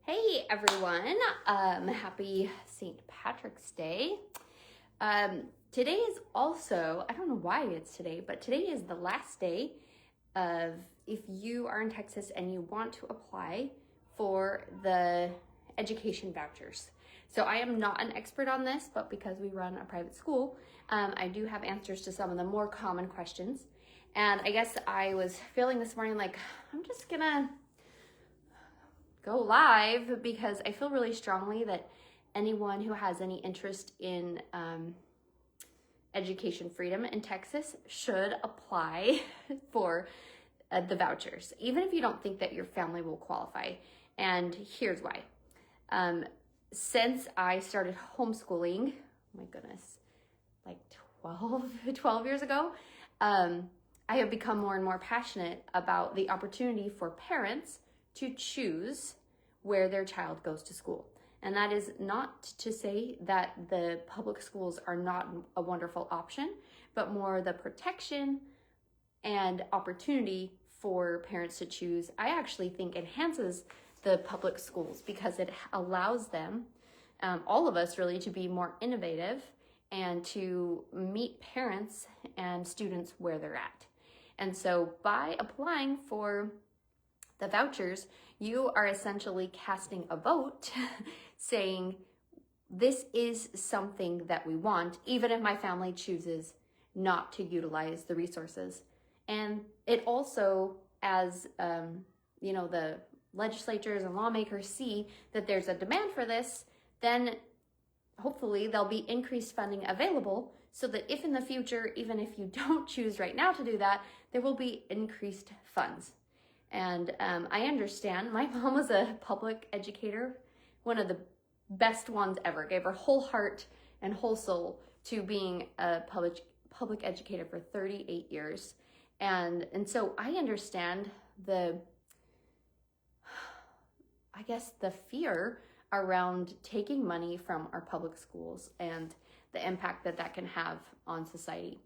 Hey everyone, happy St. Patrick's Day. Today is also, I don't know why it's today, but today is the last day of if you are in Texas and you want to apply for the education vouchers. So I am not an expert on this, but because we run a private school, I do have answers to some of the more common questions. And I guess I was feeling this morning like, I'm just gonna go live because I feel really strongly that anyone who has any interest in education freedom in Texas should apply for the vouchers, even if you don't think that your family will qualify. And here's why. Since I started homeschooling, oh my goodness, like 12 years ago, I have become more and more passionate about the opportunity for parents to choose where their child goes to school. And that is not to say that the public schools are not a wonderful option, but more the protection and opportunity for parents to choose, I actually think enhances the public schools because it allows them, all of us really, to be more innovative and to meet parents and students where they're at. And so by applying for the vouchers, you are essentially casting a vote saying, this is something that we want, even if my family chooses not to utilize the resources. And it also, as the legislatures and lawmakers see that there's a demand for this, then hopefully there'll be increased funding available so that if in the future, even if you don't choose right now to do that, there will be increased funds. And I understand, my mom was a public educator, one of the best ones ever, gave her whole heart and whole soul to being a public educator for 38 years. And so I understand the fear around taking money from our public schools and the impact that can have on society.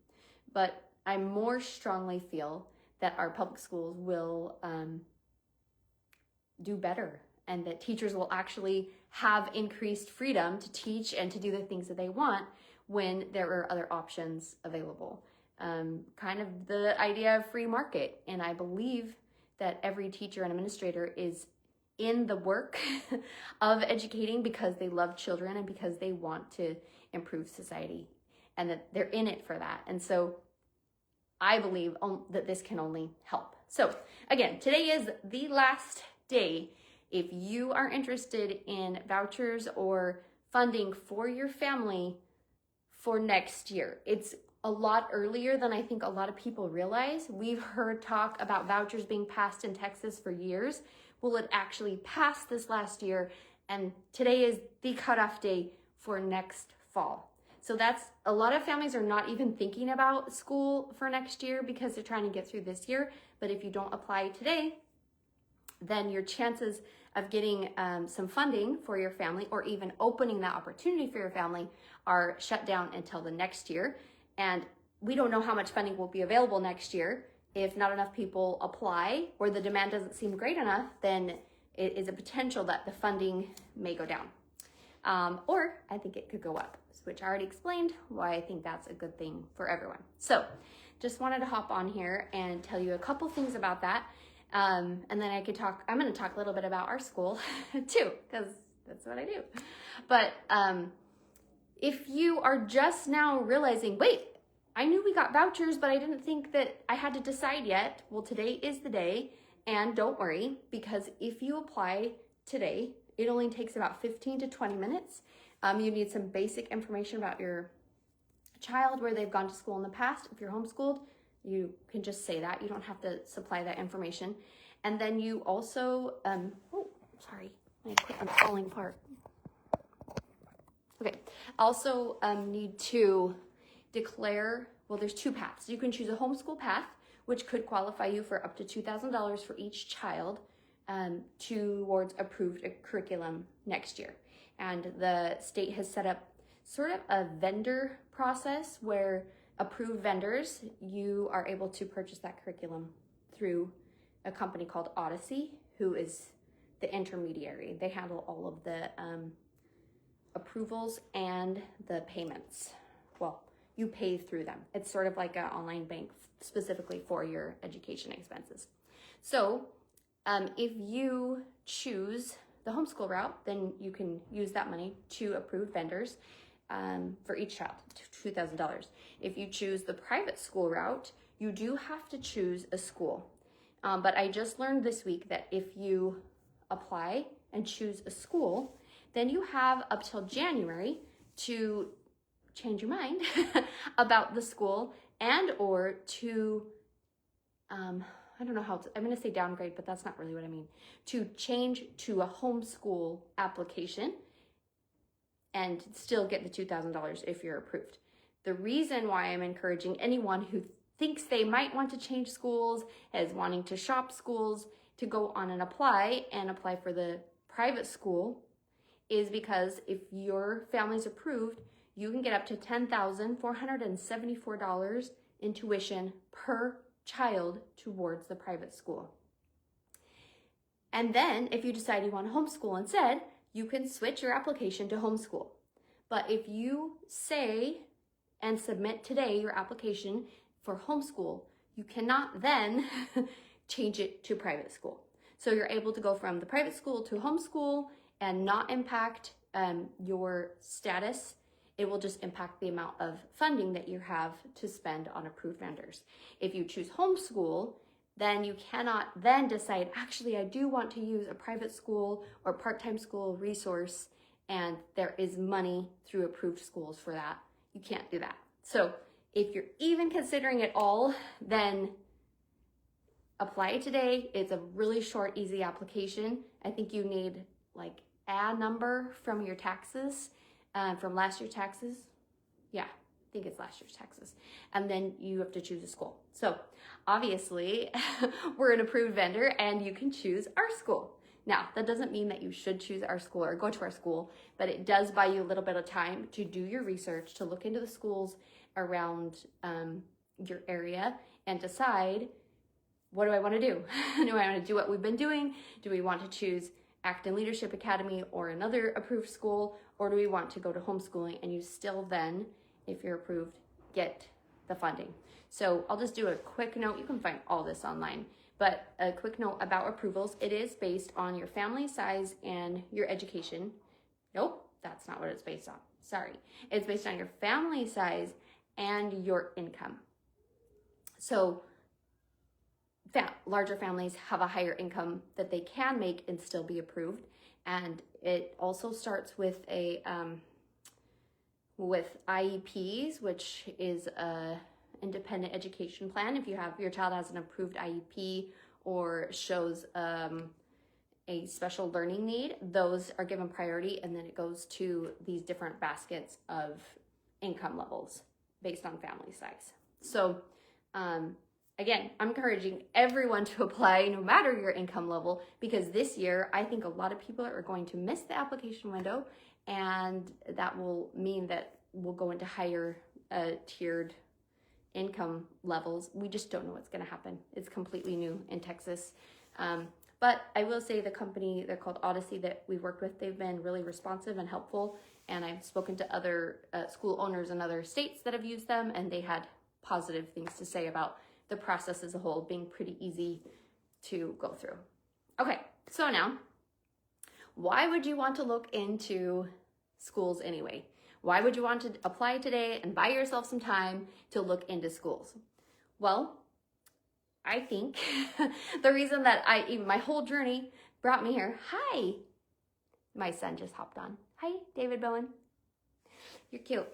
But I more strongly feel that our public schools will do better and that teachers will actually have increased freedom to teach and to do the things that they want when there are other options available. Kind of the idea of free market. And I believe that every teacher and administrator is in the work of educating because they love children and because they want to improve society and that they're in it for that. And so I believe that this can only help. So again, today is the last day. If you are interested in vouchers or funding for your family for next year, it's a lot earlier than I think a lot of people realize. We've heard talk about vouchers being passed in Texas for years. Well, it actually passed this last year, and today is the cutoff day for next fall. So that's, a lot of families are not even thinking about school for next year because they're trying to get through this year. But if you don't apply today, then your chances of getting some funding for your family or even opening that opportunity for your family are shut down until the next year. And we don't know how much funding will be available next year. If not enough people apply or the demand doesn't seem great enough, then it is a potential that the funding may go down. Or I think it could go up, which I already explained why I think that's a good thing for everyone. So just wanted to hop on here and tell you a couple things about that. And then I'm going to talk a little bit about our school too, because that's what I do. But if you are just now realizing, wait, I knew we got vouchers, but I didn't think that I had to decide yet. Well, today is the day, and don't worry, because if you apply today, it only takes about 15 to 20 minutes. You need some basic information about your child, where they've gone to school in the past. If you're homeschooled, you can just say that. You don't have to supply that information. And then you also, sorry, my equipment's falling apart. Okay, also need to declare, well, there's two paths. You can choose a homeschool path, which could qualify you for up to $2,000 for each child towards approved curriculum next year. And the state has set up sort of a vendor process where approved vendors, you are able to purchase that curriculum through a company called Odyssey, who is the intermediary. They handle all of the approvals and the payments. Well, you pay through them. It's sort of like an online bank specifically for your education expenses. So if you choose the homeschool route, then you can use that money to approved vendors for each child, $2,000. If you choose the private school route, you do have to choose a school. But I just learned this week that if you apply and choose a school, then you have up till January to change your mind about the school and or to, I don't know how to, I'm going to say downgrade, but that's not really what I mean, to change to a homeschool application and still get the $2,000 if you're approved. The reason why I'm encouraging anyone who thinks they might want to change schools, is wanting to shop schools, to go on and apply for the private school is because if your family's approved, you can get up to $10,474 in tuition per child towards the private school. And then if you decide you want to homeschool instead, you can switch your application to homeschool. But if you say and submit today your application for homeschool, you cannot then change it to private school. So you're able to go from the private school to homeschool and not impact your status. It will just impact the amount of funding that you have to spend on approved vendors. If you choose homeschool, then you cannot then decide, actually, I do want to use a private school or part-time school resource, and there is money through approved schools for that. You can't do that. So if you're even considering it all, then apply today. It's a really short, easy application. I think you need like a number from your taxes, from last year's taxes. Yeah, I think it's last year's taxes. And then you have to choose a school. So obviously we're an approved vendor and you can choose our school. Now, that doesn't mean that you should choose our school or go to our school, but it does buy you a little bit of time to do your research, to look into the schools around your area and decide, what do I want to do? Do I want to do what we've been doing? Do we want to choose Acton Leadership Academy or another approved school? Or do we want to go to homeschooling and you still then, if you're approved, get the funding? So I'll just do a quick note. You can find all this online, but a quick note about approvals. It is based on your family size and your education. Nope, that's not what it's based on. Sorry. It's based on your family size and your income. So larger families have a higher income that they can make and still be approved. And it also starts with with IEPs, which is a independent education plan. If your child has an approved IEP or shows a special learning need, those are given priority, and then it goes to these different baskets of income levels based on family size. So again, I'm encouraging everyone to apply no matter your income level, because this year I think a lot of people are going to miss the application window, and that will mean that we'll go into higher tiered income levels. We just don't know what's going to happen. It's completely new in Texas. But I will say the company, they're called Odyssey, that we worked with, they've been really responsive and helpful. And I've spoken to other school owners in other states that have used them, and they had positive things to say about the process as a whole being pretty easy to go through. Okay, so now, why would you want to look into schools anyway? Why would you want to apply today and buy yourself some time to look into schools? Well, I think the reason that even my whole journey brought me here. Hi, my son just hopped on. Hi, David Bowen. You're cute.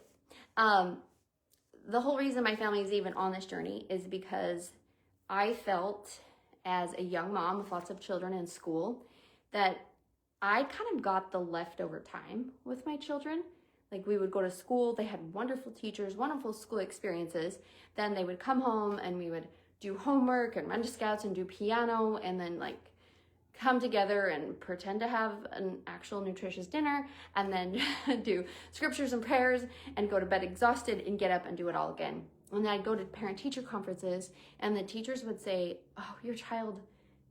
The whole reason my family is even on this journey is because I felt as a young mom with lots of children in school that I kind of got the leftover time with my children. Like, we would go to school, they had wonderful teachers, wonderful school experiences. Then they would come home and we would do homework and run to scouts and do piano, and then like come together and pretend to have an actual nutritious dinner, and then do scriptures and prayers and go to bed exhausted and get up and do it all again. And then I'd go to parent-teacher conferences and the teachers would say, "Oh, your child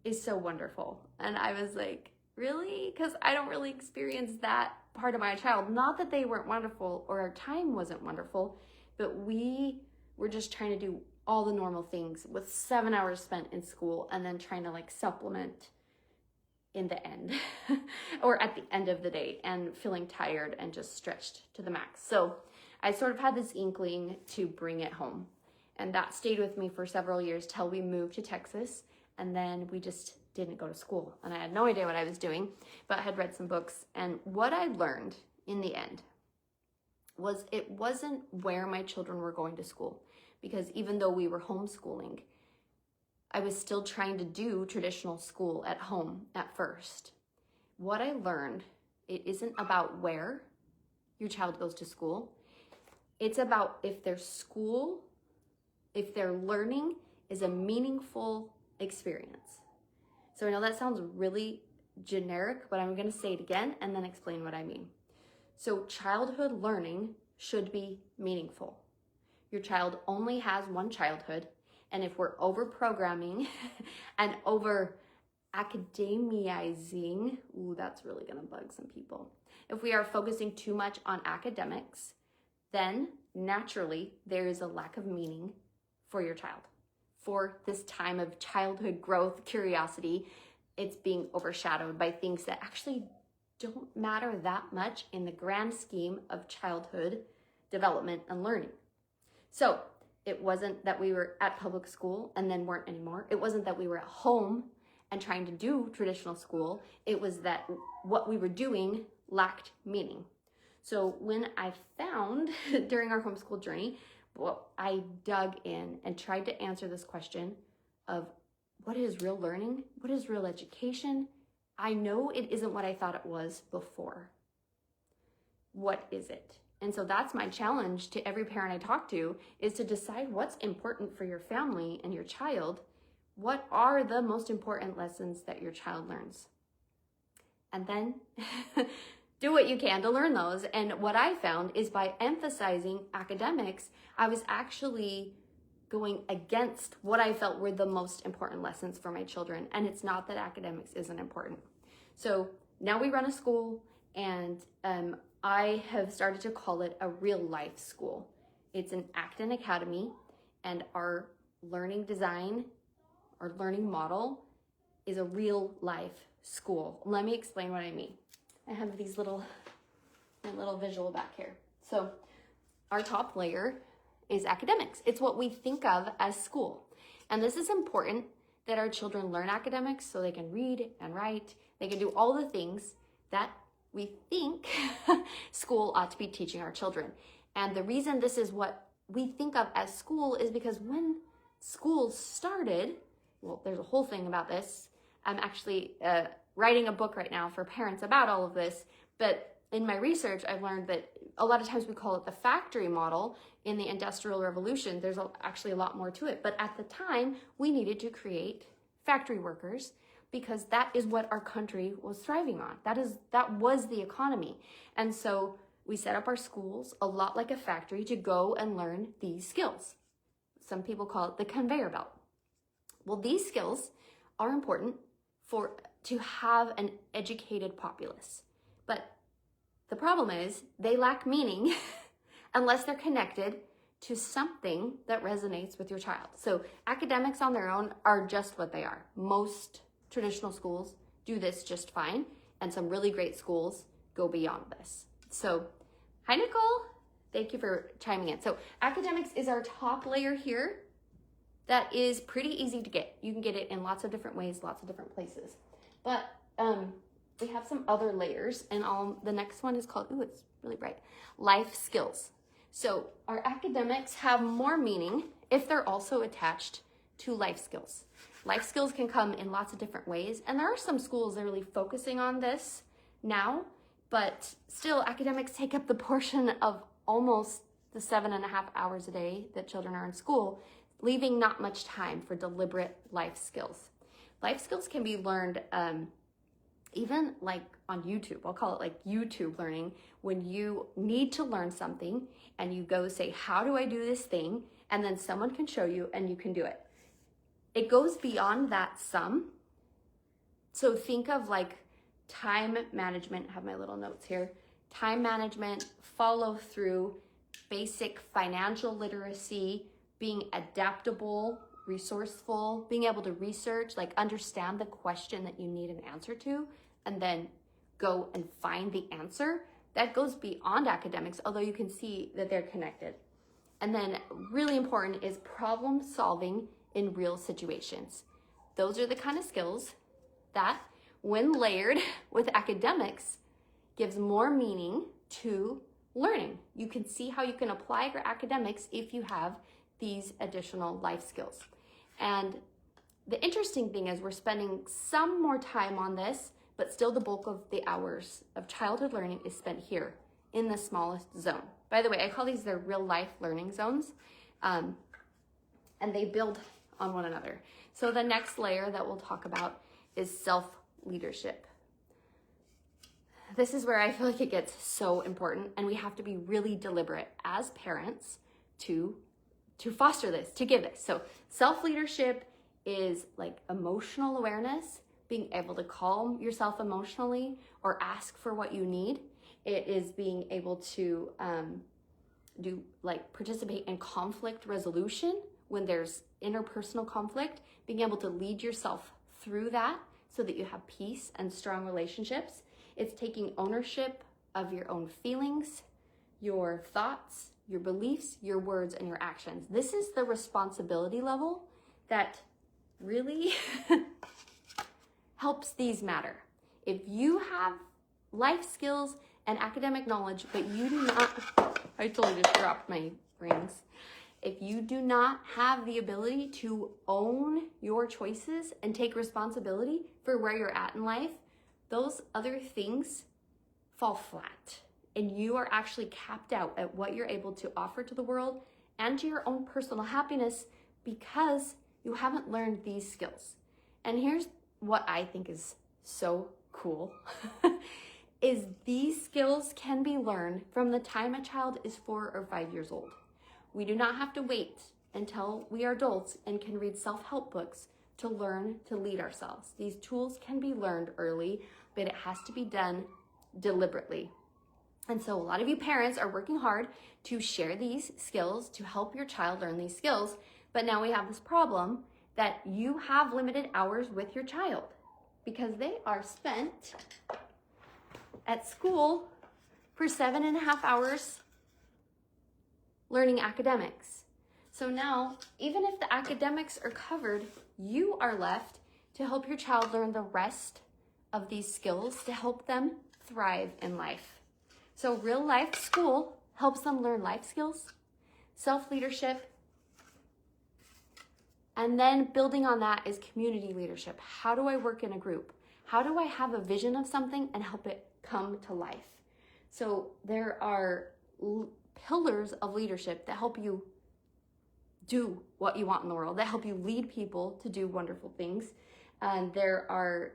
is so wonderful." And I was like, Really? Because I don't really experience that part of my child. Not that they weren't wonderful or our time wasn't wonderful, but we were just trying to do all the normal things with 7 hours spent in school and then trying to like supplement in the end or at the end of the day and feeling tired and just stretched to the max. So I sort of had this inkling to bring it home. And that stayed with me for several years till we moved to Texas. And then we just didn't go to school. And I had no idea what I was doing, but I had read some books. And what I learned in the end was it wasn't where my children were going to school. Because even though we were homeschooling, I was still trying to do traditional school at home at first. What I learned, it isn't about where your child goes to school. It's about if their school, if their learning is a meaningful experience. So I know that sounds really generic, but I'm going to say it again and then explain what I mean. So childhood learning should be meaningful. Your child only has one childhood, and if we're over programming and over academizing, ooh, that's really going to bug some people. If we are focusing too much on academics, then naturally there is a lack of meaning for your child. For this time of childhood growth, curiosity, it's being overshadowed by things that actually don't matter that much in the grand scheme of childhood development and learning. So it wasn't that we were at public school and then weren't anymore. It wasn't that we were at home and trying to do traditional school. It was that what we were doing lacked meaning. So when I found during our homeschool journey, well, I dug in and tried to answer this question of what is real learning? What is real education? I know it isn't what I thought it was before. What is it? And so that's my challenge to every parent I talk to, is to decide what's important for your family and your child. What are the most important lessons that your child learns? And then do what you can to learn those. And what I found is by emphasizing academics, I was actually going against what I felt were the most important lessons for my children. And it's not that academics isn't important. So now we run a school, and I have started to call it a real life school. It's an Acton Academy, and our learning design, our learning model is a real life school. Let me explain what I mean. I have my little visual back here. So our top layer is academics. It's what we think of as school. And this is important that our children learn academics so they can read and write. They can do all the things that we think school ought to be teaching our children. And the reason this is what we think of as school is because when school started, well, there's a whole thing about this. I'm actually writing a book right now for parents about all of this, but in my research, I've learned that a lot of times we call it the factory model in the Industrial Revolution. There's actually a lot more to it. But at the time, we needed to create factory workers because that is what our country was thriving on. That was the economy. And so we set up our schools a lot like a factory to go and learn these skills. Some people call it the conveyor belt. Well, these skills are important to have an educated populace. But the problem is they lack meaning unless they're connected to something that resonates with your child. So academics on their own are just what they are. Most traditional schools do this just fine, and some really great schools go beyond this. So, hi Nicole, thank you for chiming in. So academics is our top layer here. That is pretty easy to get. You can get it in lots of different ways, lots of different places. But we have some other layers, and the next one is called, ooh, it's really bright, life skills. So our academics have more meaning if they're also attached to life skills. Life skills can come in lots of different ways, and there are some schools that are really focusing on this now, but still academics take up the portion of almost the 7.5 hours a day that children are in school, leaving not much time for deliberate life skills. Life skills can be learned even like on YouTube. I'll call it like YouTube learning, when you need to learn something and you go say, how do I do this thing? And then someone can show you and you can do it. It goes beyond that some. So think of like time management, I have my little notes here, time management, follow through, basic financial literacy, being adaptable, resourceful, being able to research, like understand the question that you need an answer to, and then go and find the answer. That goes beyond academics, although you can see that they're connected. And then really important is problem solving in real situations. Those are the kind of skills that, when layered with academics, gives more meaning to learning. You can see how you can apply your academics if you have these additional life skills. And the interesting thing is we're spending some more time on this, but still the bulk of the hours of childhood learning is spent here in the smallest zone. By the way, I call these their real life learning zones, and they build on one another. So the next layer that we'll talk about is self-leadership. This is where I feel like it gets so important, and we have to be really deliberate as parents to foster this, to give this. So self-leadership is like emotional awareness, being able to calm yourself emotionally or ask for what you need. It is being able to participate in conflict resolution when there's interpersonal conflict, being able to lead yourself through that so that you have peace and strong relationships. It's taking ownership of your own feelings, your thoughts, your beliefs, your words, and your actions. This is the responsibility level that really helps these matter. If you have life skills and academic knowledge, but you do not, I totally just dropped my rings. If you do not have the ability to own your choices and take responsibility for where you're at in life, those other things fall flat. And you are actually capped out at what you're able to offer to the world and to your own personal happiness because you haven't learned these skills. And here's what I think is so cool, is these skills can be learned from the time a child is 4 or 5 years old. We do not have to wait until we are adults and can read self-help books to learn to lead ourselves. These tools can be learned early, but it has to be done deliberately. And so a lot of you parents are working hard to share these skills, to help your child learn these skills. But now we have this problem that you have limited hours with your child because they are spent at school for 7.5 hours learning academics. So now, even if the academics are covered, you are left to help your child learn the rest of these skills to help them thrive in life. So real life school helps them learn life skills, self-leadership, and then building on that is community leadership. How do I work in a group? How do I have a vision of something and help it come to life? So there are pillars of leadership that help you do what you want in the world, that help you lead people to do wonderful things. And there are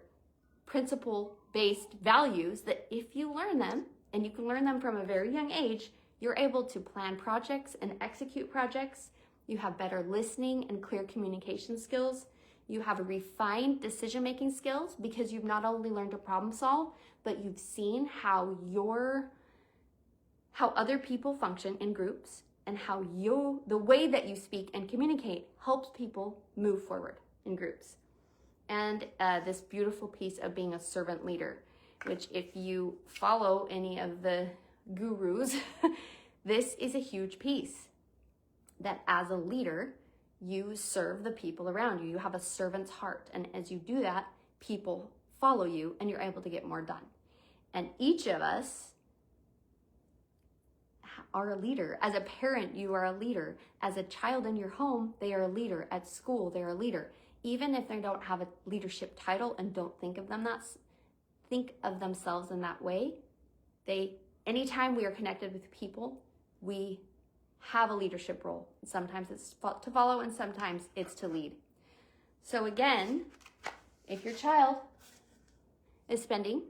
principle-based values that if you learn them, and you can learn them from a very young age, you're able to plan projects and execute projects. You have better listening and clear communication skills. You have refined decision-making skills because you've not only learned to problem solve, but you've seen how other people function in groups and how the way that you speak and communicate helps people move forward in groups. And this beautiful piece of being a servant leader, which if you follow any of the gurus, this is a huge piece. That as a leader, you serve the people around you. You have a servant's heart. And as you do that, people follow you and you're able to get more done. And each of us are a leader. As a parent, you are a leader. As a child in your home, they are a leader. At school, they're a leader. Even if they don't have a leadership title and don't think of themselves in that way, anytime we are connected with people, we have a leadership role. Sometimes it's to follow and sometimes it's to lead. So again, if your child is spending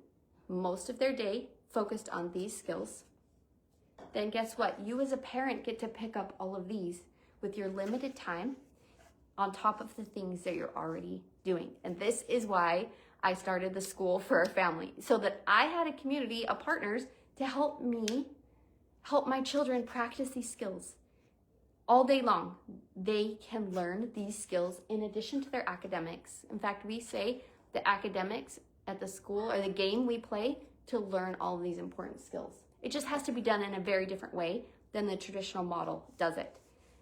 most of their day focused on these skills, then guess what? You as a parent get to pick up all of these with your limited time on top of the things that you're already doing. And this is why I started the School for Our Family so that I had a community of partners to help me help my children practice these skills all day long. They can learn these skills in addition to their academics. In fact, we say the academics at the school are the game we play to learn all of these important skills. It just has to be done in a very different way than the traditional model does it.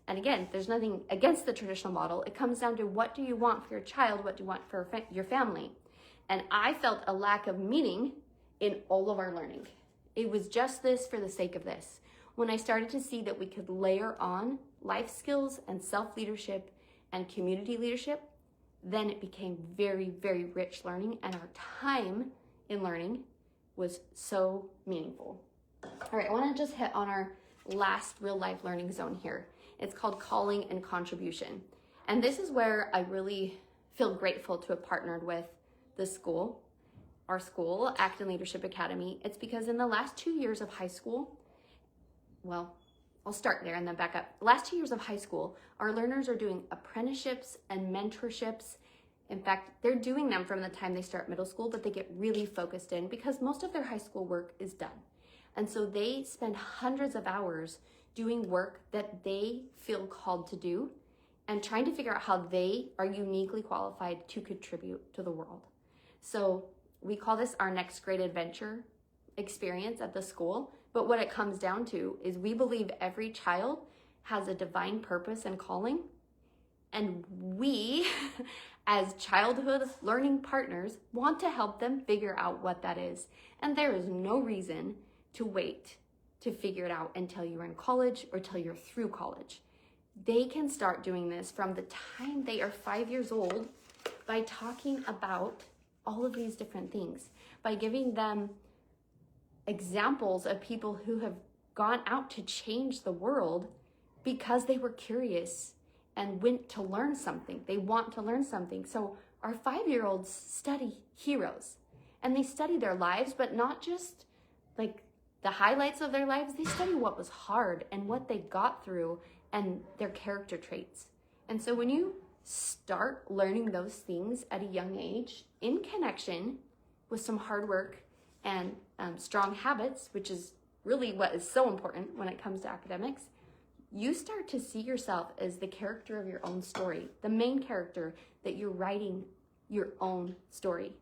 And again, there's nothing against the traditional model. It comes down to what do you want for your child? What do you want for your family? And I felt a lack of meaning in all of our learning. It was just this for the sake of this. When I started to see that we could layer on life skills and self-leadership and community leadership, then it became very, very rich learning, and our time in learning was so meaningful. All right, I want to just hit on our last real life learning zone here. It's called calling and contribution. And this is where I really feel grateful to have partnered with the school, our school, Acton Leadership Academy. It's because in the last 2 years of high school, well, I'll start there and then back up. The last 2 years of high school, our learners are doing apprenticeships and mentorships. In fact, they're doing them from the time they start middle school, but they get really focused in because most of their high school work is done. And so they spend hundreds of hours doing work that they feel called to do and trying to figure out how they are uniquely qualified to contribute to the world. So we call this our next great adventure experience at the school. But what it comes down to is we believe every child has a divine purpose and calling. And we, as childhood learning partners, want to help them figure out what that is. And there is no reason to wait to figure it out until you're in college or till you're through college. They can start doing this from the time they are 5 years old by talking about all of these different things, by giving them examples of people who have gone out to change the world because they were curious and went to learn something. They want to learn something. So our 5-year-olds study heroes, and they study their lives, but not just like the highlights of their lives. They study what was hard and what they got through and their character traits. And so when you start learning those things at a young age in connection with some hard work and strong habits, which is really what is so important when it comes to academics, you start to see yourself as the character of your own story, the main character, that you're writing your own story.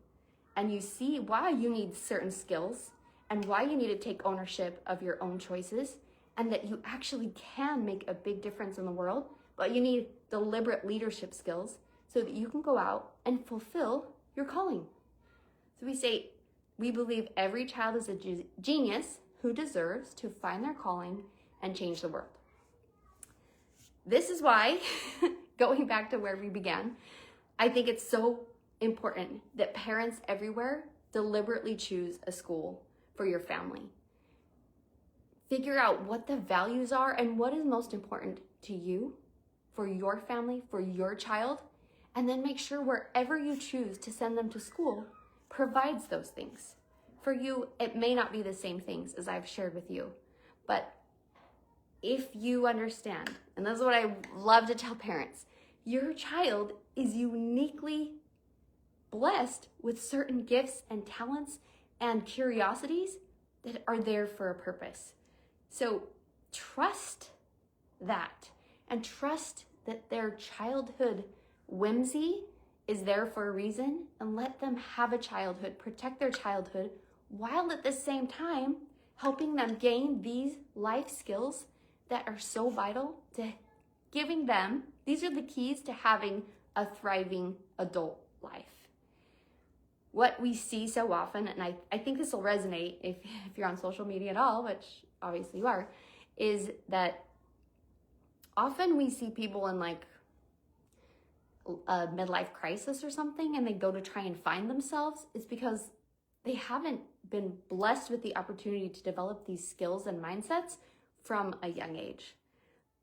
And you see why you need certain skills and why you need to take ownership of your own choices, and that you actually can make a big difference in the world, but you need deliberate leadership skills so that you can go out and fulfill your calling. So we say, we believe every child is a genius who deserves to find their calling and change the world. This is why, going back to where we began, I think it's so important that parents everywhere deliberately choose a school for your family. Figure out what the values are and what is most important to you, for your family, for your child, and then make sure wherever you choose to send them to school provides those things. For you, it may not be the same things as I've shared with you, but if you understand, and this is what I love to tell parents, your child is uniquely blessed with certain gifts and talents and curiosities that are there for a purpose. So trust that, and trust that their childhood whimsy is there for a reason, and let them have a childhood, protect their childhood, while at the same time helping them gain these life skills that are so vital to giving them, these are the keys to having a thriving adult life. What we see so often, and I think this will resonate if you're on social media at all, which obviously you are, is that often we see people in like a midlife crisis or something, and they go to try and find themselves. It's because they haven't been blessed with the opportunity to develop these skills and mindsets from a young age.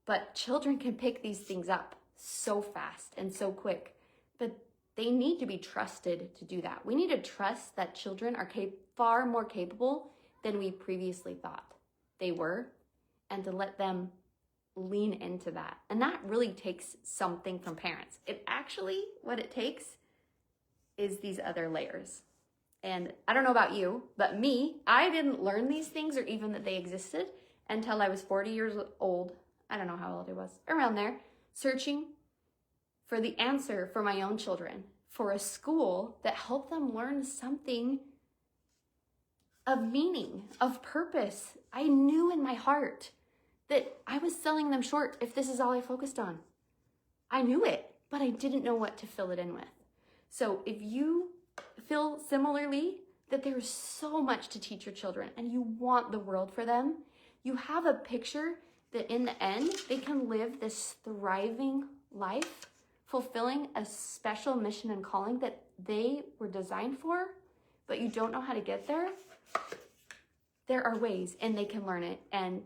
But children can pick these things up so fast and so quick, but they need to be trusted to do that. We need to trust that children are far more capable than we previously thought they were, and to let them lean into that. And that really takes something from parents. It actually, what it takes is these other layers. And I don't know about you, but me, I didn't learn these things or even that they existed until I was 40 years old. I don't know how old I was, around there, searching for the answer for my own children, for a school that helped them learn something of meaning, of purpose. I knew in my heart that I was selling them short if this is all I focused on. I knew it, but I didn't know what to fill it in with. So if you feel similarly that there is so much to teach your children and you want the world for them, you have a picture that in the end, they can live this thriving life, fulfilling a special mission and calling that they were designed for, but you don't know how to get there, there are ways and they can learn it. And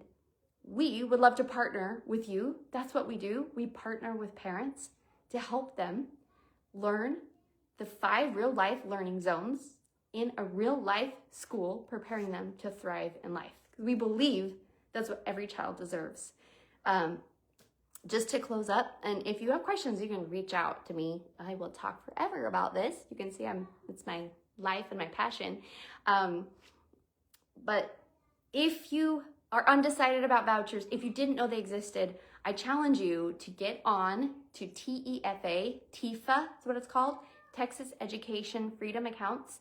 we would love to partner with you. That's what we do. We partner with parents to help them learn the 5 real life learning zones in a real life school, preparing them to thrive in life. We believe that's what every child deserves. Just to close up, and if you have questions, you can reach out to me. I will talk forever about this. You can see it's my life and my passion. But if you are undecided about vouchers, if you didn't know they existed, I challenge you to get on to TEFA, TEFA is what it's called, Texas Education Freedom Accounts,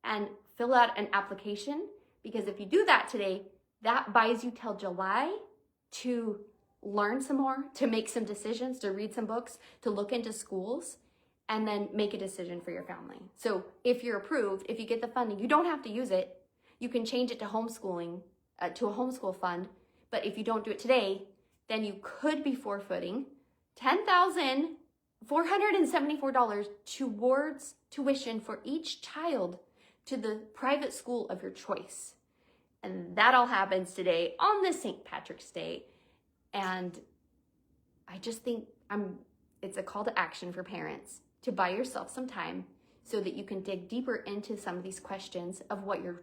and fill out an application, because if you do that today, that buys you till July to learn some more, to make some decisions, to read some books, to look into schools, and then make a decision for your family. So if you're approved, if you get the funding, you don't have to use it. You can change it to homeschooling, to a homeschool fund. But if you don't do it today, then you could be forfeiting $10,474 towards tuition for each child to the private school of your choice. And that all happens today on this St. Patrick's Day. And I just think it's a call to action for parents to buy yourself some time so that you can dig deeper into some of these questions of what your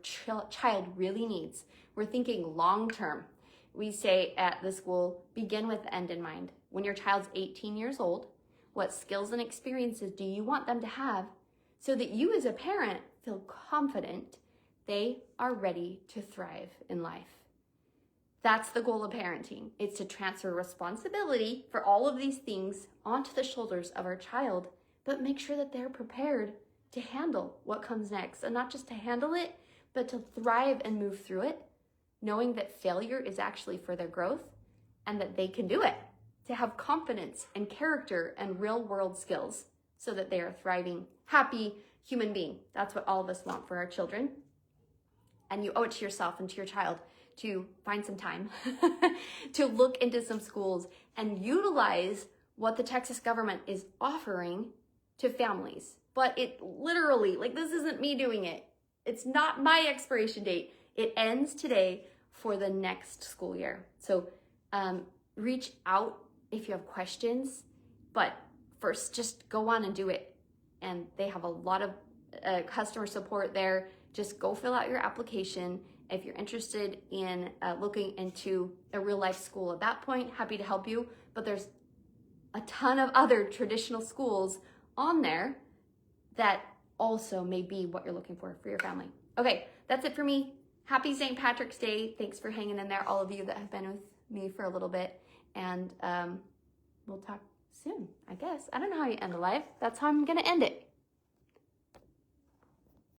child really needs. We're thinking long-term. We say at the school, begin with the end in mind. When your child's 18 years old, what skills and experiences do you want them to have so that you as a parent feel confident they are ready to thrive in life? That's the goal of parenting. It's to transfer responsibility for all of these things onto the shoulders of our child, but make sure that they're prepared to handle what comes next. And not just to handle it, but to thrive and move through it, knowing that failure is actually for their growth and that they can do it, to have confidence and character and real world skills so that they are thriving, happy human being. That's what all of us want for our children. And you owe it to yourself and to your child to find some time to look into some schools and utilize what the Texas government is offering to families. But it literally, like, this isn't me doing it. It's not my expiration date. It ends today for the next school year. So reach out if you have questions, but first just go on and do it. And they have a lot of customer support there. Just go fill out your application. If you're interested in looking into a real life school at that point, happy to help you. But there's a ton of other traditional schools on there that also may be what you're looking for your family. Okay, that's it for me. Happy St. Patrick's Day. Thanks for hanging in there, all of you that have been with me for a little bit. And we'll talk soon, I guess. I don't know how you end a live. That's how I'm going to end it.